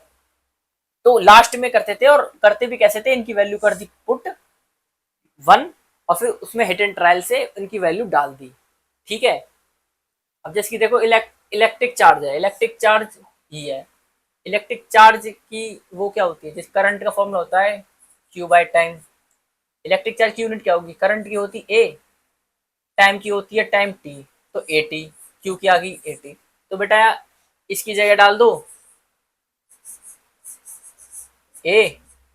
तो लास्ट में करते थे, और करते भी कैसे थे, इनकी वैल्यू कर दी पुट 1 और फिर उसमें हिट एंड ट्रायल से इनकी वैल्यू डाल दी, ठीक है। अब जैसे कि देखो इलेक्ट्रिक चार्ज है, इलेक्ट्रिक चार्ज ही है, इलेक्ट्रिक चार्ज की वो क्या होती है, जिस करंट का फॉर्मूला होता है Q by time, electric charge की यूनिट क्या होगी, करंट की होती ए, टाइम की होती है टाइम टी, तो ए टी, क्यू की आ गई ए टी, तो बेटा इसकी जगह डाल दो ए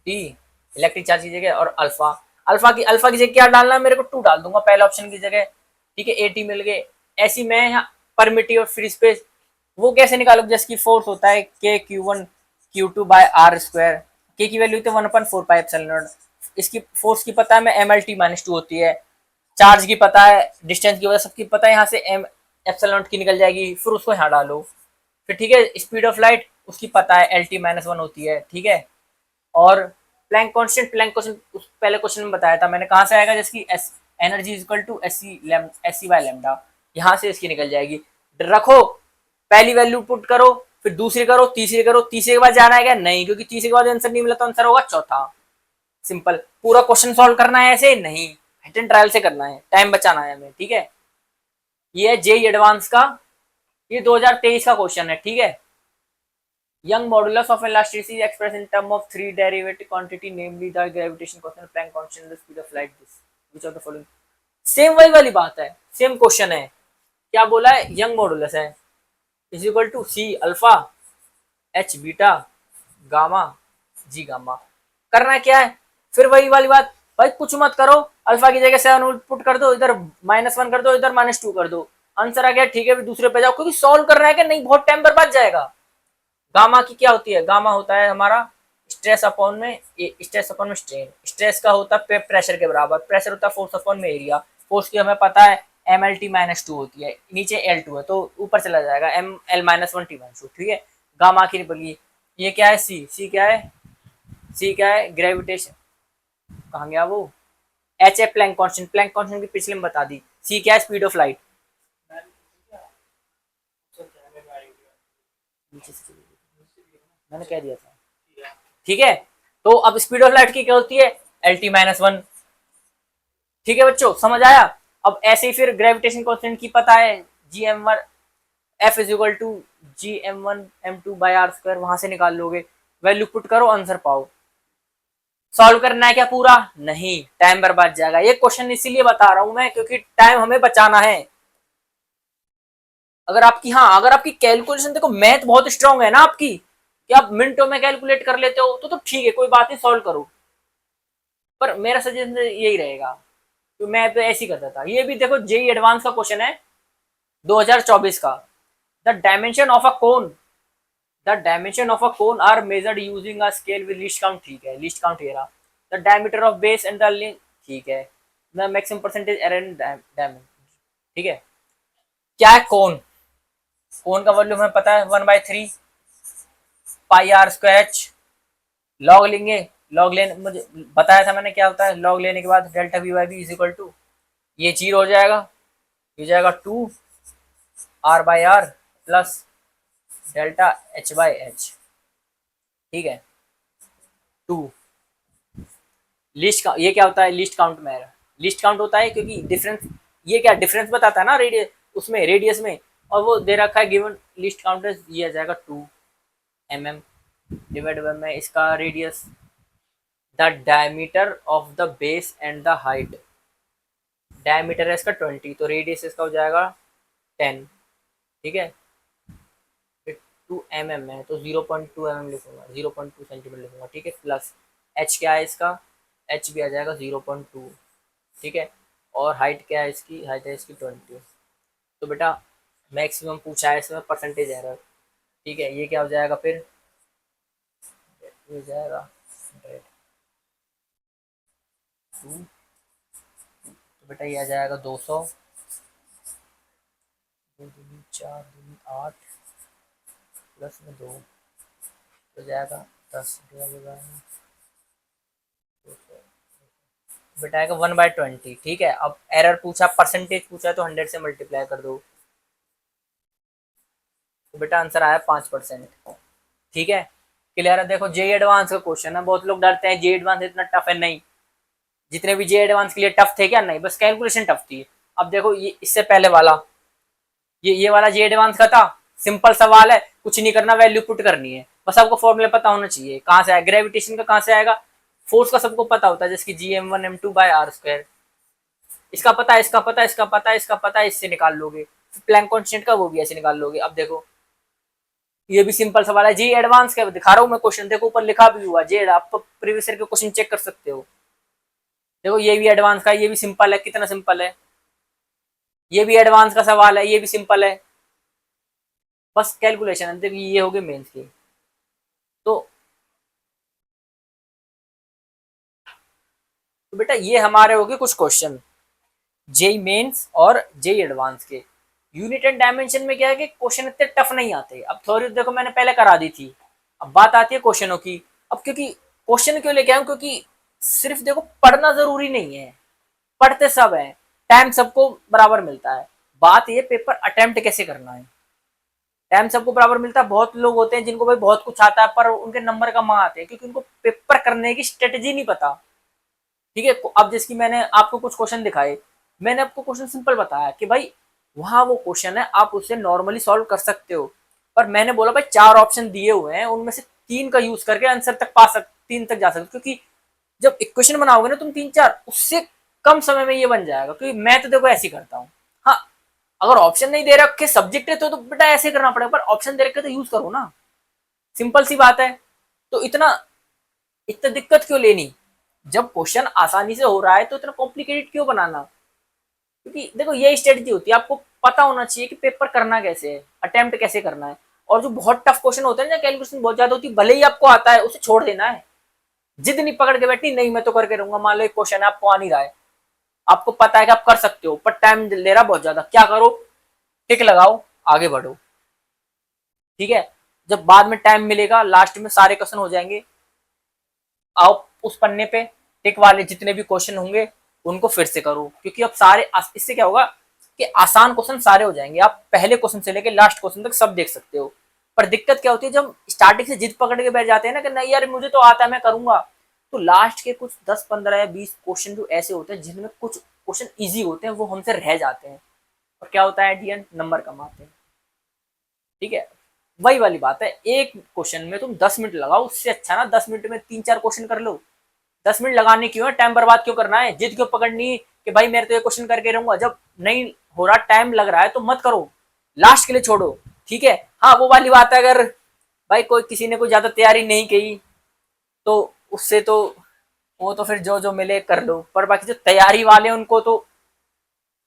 टी, इलेक्ट्रिक चार्ज की जगह, और अल्फा, अल्फा की जगह क्या डालना है मेरे को, 2 डाल दूंगा पहले ऑप्शन की जगह, ठीक है, एटी मिल गए। ऐसी मैं यहाँ परमिटिव और फ्री स्पेस वो कैसे निकालू, जैसे कि फोर्स होता है K Q two by R square, K की वैल्यू तो 1/4 पाई एप्सिलॉन नॉट, इसकी फोर्स की पता है मैं M L T minus two होती है, चार्ज की पता है, डिस्टेंस की वजह सबकी पता है, यहाँ से एम एप्सिलॉन नॉट की निकल जाएगी, फिर उसको यहाँ डालो, फिर ठीक है, स्पीड ऑफ लाइट उसकी पता है एल टी माइनस वन होती है, ठीक है। और प्लैंक कांस्टेंट पहले क्वेश्चन में बताया था मैंने, कहाँ से आएगा, जैसे कि S energy is equal to S C by lambda, यहाँ से इसकी निकल जाएगी। रखो, पहली वैल्यू पुट करो, फिर दूसरी करो, तीसरी करो, तीसरे के बाद जाना है क्या, नहीं, क्योंकि तीसरे के बाद आंसर नहीं मिला तो आंसर होगा चौथा। सिंपल, पूरा क्वेश्चन सॉल्व करना है ऐसे नहीं, हिट एंड ट्रायल से करना है, टाइम बचाना है हमें, ठीक है। ये है जेई एडवांस का, ये 2023 का क्वेश्चन है, ठीक है। Young modulus of elasticity is expressed in terms of three derivative quantity, namely the gravitation constant, Planck constant, and the speed of light. This which of the following? Same वही वाली बात है, सेम क्वेश्चन है, क्या बोला है, यंग मॉडुलस है is equal to C alpha H beta gamma G gamma. करना क्या है, फिर वही वाली बात, भाई कुछ मत करो, अल्फा की जगह 7 पुट कर दो, इधर -1 कर दो, इधर -2 कर दो, आंसर आ गया, ठीक है, दूसरे पे जाओ, क्योंकि सॉल्व करना है कि नहीं, बहुत टाइम बर्बाद जाएगा। गामा की क्या होती है, गामा होता है हमारा स्ट्रेस अपॉन में स्ट्रेस अपॉन में स्ट्रेन, स्ट्रेस का होता है प्रेशर के बराबर, प्रेशर होता है फोर्स अपॉन में एरिया, फोर्स की हमें पता है M L T minus two होती है, नीचे एल टू है तो ऊपर चला जाएगा M L minus one T minus two, ठीक है। गामा की बगी, ये क्या है, सी क्या है, सी क्या है, ग्रेविटेशन, कहाँ गया वो, एच है प्लैंक कॉन्स्टेंट की पिछले में बता दी, सी क्या है, स्पीड ऑफ लाइट, नीचे से मैंने कह दिया था, ठीक है। तो अब स्पीड ऑफ लाइट की क्या होती है, एल टी माइनस वन, ठीक है बच्चों, समझ आया। अब ऐसे ही फिर ग्रेविटेशन कांस्टेंट की पता है, G M one F is equal to G M one M two by R square, वहां से निकाल लोगे, वैल्यू पुट करो, आंसर पाओ। सॉल्व करना है क्या पूरा, नहीं, टाइम बर्बाद जाएगा, ये क्वेश्चन इसीलिए बता रहा हूं मैं क्योंकि टाइम हमें बचाना है। अगर आपकी, हाँ, अगर आपकी कैलकुलेशन, देखो मैथ बहुत स्ट्रांग है ना आपकी, कि आप मिनटों में कैलकुलेट कर लेते हो, तो ठीक है, कोई बात नहीं, सॉल्व करो, पर मेरा सजेशन यही रहेगा, तो मैं तो ऐसे ही करता था। ये भी देखो जेई एडवांस का क्वेश्चन है 2024 का, the dimension of a cone, the dimension of a cone are measured using a scale with least count, ठीक है, लीस्ट काउंट ये रहा, the diameter of base and the length, ठीक है, the maximum percentage error dimension, ठीक है। क्या है कोन, कोन का वैल्यू हमें पता है 1/3 पाई आर स्क्वायर एच, लॉग लेंगे, लॉग लेने मुझे बताया था मैंने क्या होता है, लॉग लेने के बाद delta V by B is equal to, ये जीरो हो जाएगा, ये जाएगा 2 r/r प्लस डेल्टा h/h, ठीक है, 2 लिस्ट का, ये क्या होता है, लिस्ट काउंट में, लिस्ट काउंट होता है क्योंकि डिफरेंस, ये क्या डिफरेंस बताता है ना रेडियस, उसमें रेडियस में, और वो दे रखा है गिवन लिस्ट काउंट, ये आ जाएगा 2 mm डिवाइड बाय में इसका radius, the diameter of the base and the height, diameter है इसका 20, तो रेडियस इसका हो जाएगा 10, ठीक है, 2 mm है तो 0.2 mm लिखूंगा, 0.2 सेंटीमीटर लिखूंगा, ठीक है, प्लस एच क्या है इसका, एच भी आ जाएगा 0.2, ठीक है, और हाइट क्या है इसकी, हाइट है इसकी 20, तो बेटा मैक्सिमम पूछा है इसमें परसेंटेज एरर, ठीक है, ये क्या हो जाएगा फिर, ये हो जाएगा 2, तो बेटा ये आ जाएगा 200, 4 8 प्लस में 2 हो जाएगा 10 बेटा आएगा 1/20, ठीक है। अब एरर पूछा, परसेंटेज पूछा तो 100 से मल्टीप्लाई कर दो, तो बेटा आंसर आया 5%, ठीक है, क्लियर है। देखो जेई एडवांस का क्वेश्चन है, बहुत लोग डरते हैं जेई एडवांस इतना टफ है, नहीं, जितने भी जेई एडवांस के लिए टफ थे क्या, नहीं, बस कैलकुलेशन टफ थी। अब देखो ये इससे पहले वाला, ये वाला जेई एडवांस का था, सिंपल सवाल है, कुछ नहीं करना, वैल्यू पुट करनी है, बस आपको फॉर्मूला पता होना चाहिए, कहाँ से आएगा ग्रेविटेशन का, कहाँ से आएगा, फोर्स का सबको पता होता है, जैसे G M one M two by R square, इसका पता है, इसका पता है, इसका पता है, इसका पता है, इससे निकाल लोगे, प्लैंक कांस्टेंट का वो भी ऐसे निकाल लोगे। अब देखो ये भी सिंपल सवाल है। जी एडवांस का दिखा रहा हूँ मैं क्वेश्चन, देखो ऊपर लिखा भी हुआ जी, आप प्रीवियस ईयर के क्वेश्चन चेक कर सकते हो। देखो ये भी एडवांस का, ये भी सिंपल है, कितना सिंपल है। ये भी एडवांस का सवाल है, ये भी सिंपल है, बस कैलकुलेशन है। देखिए ये हो गए मेंस की। तो बेटा ये हमारे हो गए कुछ क्वेश्चन जेई मेंस और जेई एडवांस के। यूनिट एंड डायमेंशन में क्या है कि क्वेश्चन इतने टफ नहीं आते। अब थ्योरी देखो मैंने पहले करा दी थी, अब बात आती है क्वेश्चनों की। अब क्योंकि क्वेश्चन क्यों लेके आऊं, क्योंकि सिर्फ देखो पढ़ना जरूरी नहीं है, पढ़ते सब है, टाइम सबको बराबर मिलता है। बात ये पेपर अटेम्प्ट कैसे करना है। टाइम सबको बराबर मिलता है। बहुत लोग होते हैं जिनको भाई बहुत कुछ आता है पर उनके नंबर कम आते हैं क्योंकि उनको पेपर करने की स्ट्रेटेजी नहीं पता। ठीक है, अब जिसकी मैंने आपको कुछ क्वेश्चन दिखाए, मैंने आपको क्वेश्चन सिंपल बताया कि भाई वहां वो क्वेश्चन है आप उससे नॉर्मली सॉल्व कर सकते हो, पर मैंने बोला भाई 4 ऑप्शन दिए हुए हैं उनमें से 3 का यूज करके आंसर तक पा सकते, 3 तक जा सकते, क्योंकि जब इक्वेशन बनाओगे ना तुम 3 4, उससे कम समय में ये बन जाएगा। क्योंकि मैं तो देखो ऐसे ही करता हूँ। हाँ, अगर ऑप्शन नहीं दे रखे सब्जेक्ट है तो बेटा ऐसे करना पड़ेगा, पर ऑप्शन दे रखे तो यूज करो ना, सिंपल सी बात है। तो इतना इतना दिक्कत क्यों लेनी, जब क्वेश्चन आसानी से हो रहा है तो इतना कॉम्प्लिकेटेड क्यों बनाना। क्योंकि देखो ये स्ट्रेटजी होती है, आपको पता होना चाहिए कि पेपर करना कैसे है, अटेम्प्ट कैसे करना है। और जो बहुत टफ क्वेश्चन होते हैं ना, कैलकुलेशन बहुत ज्यादा होती है, भले ही आपको आता है उसे छोड़ देना है। जिद नहीं पकड़ के बैठी नहीं मैं तो करके रहूंगा। मान लो एक क्वेश्चन है आपको आ नहीं रहा है, आपको पता है कि आप कर सकते हो पर टाइम ले रहा बहुत ज्यादा, क्या करो, टिक लगाओ, आगे बढ़ो। ठीक है, जब बाद में टाइम मिलेगा लास्ट में सारे क्वेश्चन हो जाएंगे, आओ उस पन्ने पे टिक वाले जितने भी क्वेश्चन होंगे उनको फिर से करो, क्योंकि अब सारे इससे क्या होगा कि आसान क्वेश्चन सारे हो जाएंगे, आप पहले क्वेश्चन से लेकर लास्ट क्वेश्चन तक सब देख सकते हो। पर दिक्कत क्या होती है जब स्टार्टिंग से जिद पकड़ के बैठ जाते हैं ना कि नहीं यार मुझे तो आता है मैं करूंगा, तो लास्ट के कुछ 10 15 या 20 क्वेश्चन जो ऐसे होते हैं जिनमें कुछ क्वेश्चन ईजी होते हैं वो हमसे रह जाते हैं, और क्या होता है एट दी एंड नंबर कम आते हैं। ठीक है, वही वाली बात है, एक क्वेश्चन में तुम 10 मिनट लगाओ, उससे अच्छा ना 10 मिनट में 3 4 क्वेश्चन कर लो। 10 मिनट लगाने क्यों है, टाइम बर्बाद क्यों करना है, जिद क्यों पकड़नी कि भाई मेरे तो ये क्वेश्चन करके रहूंगा। जब नहीं हो रहा, टाइम लग रहा है तो मत करो, लास्ट के लिए छोड़ो। ठीक है, हाँ वो वाली बात है, अगर भाई कोई किसी ने कोई ज्यादा तैयारी नहीं की तो उससे तो वो तो फिर जो जो मिले कर लो, पर बाकी जो तैयारी वाले हैं उनको तो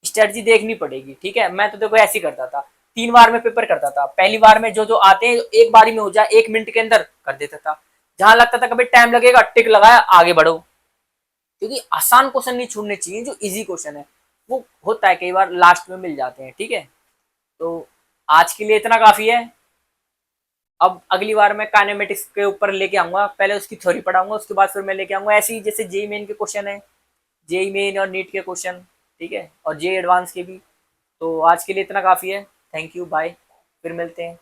स्ट्रेटजी देखनी पड़ेगी। ठीक है, मैं तो देखो ऐसे ही करता था, 3 बार में पेपर करता था। पहली बार में जो जो आते हैं एक बारी में हो जाए 1 मिनट के अंदर कर देता था, जहां लगता था कभी टाइम लगेगा टिक लगाया आगे बढ़ो। क्योंकि आसान क्वेश्चन नहीं छोड़ने चाहिए, जो इजी क्वेश्चन है वो होता है कई बार लास्ट में मिल जाते हैं। ठीक है, तो आज के लिए इतना काफी है। अब अगली बार मैं काइनेमेटिक्स के ऊपर लेके आऊंगा, पहले उसकी थ्योरी पढ़ाऊंगा, उसके बाद फिर मैं लेके आऊंगा ऐसे ही जैसे जेई मेन के क्वेश्चन है, जेई मेन और नीट के क्वेश्चन। ठीक है, और जेई एडवांस के भी। तो आज के लिए इतना काफी है, थैंक यू, बाय, फिर मिलते हैं।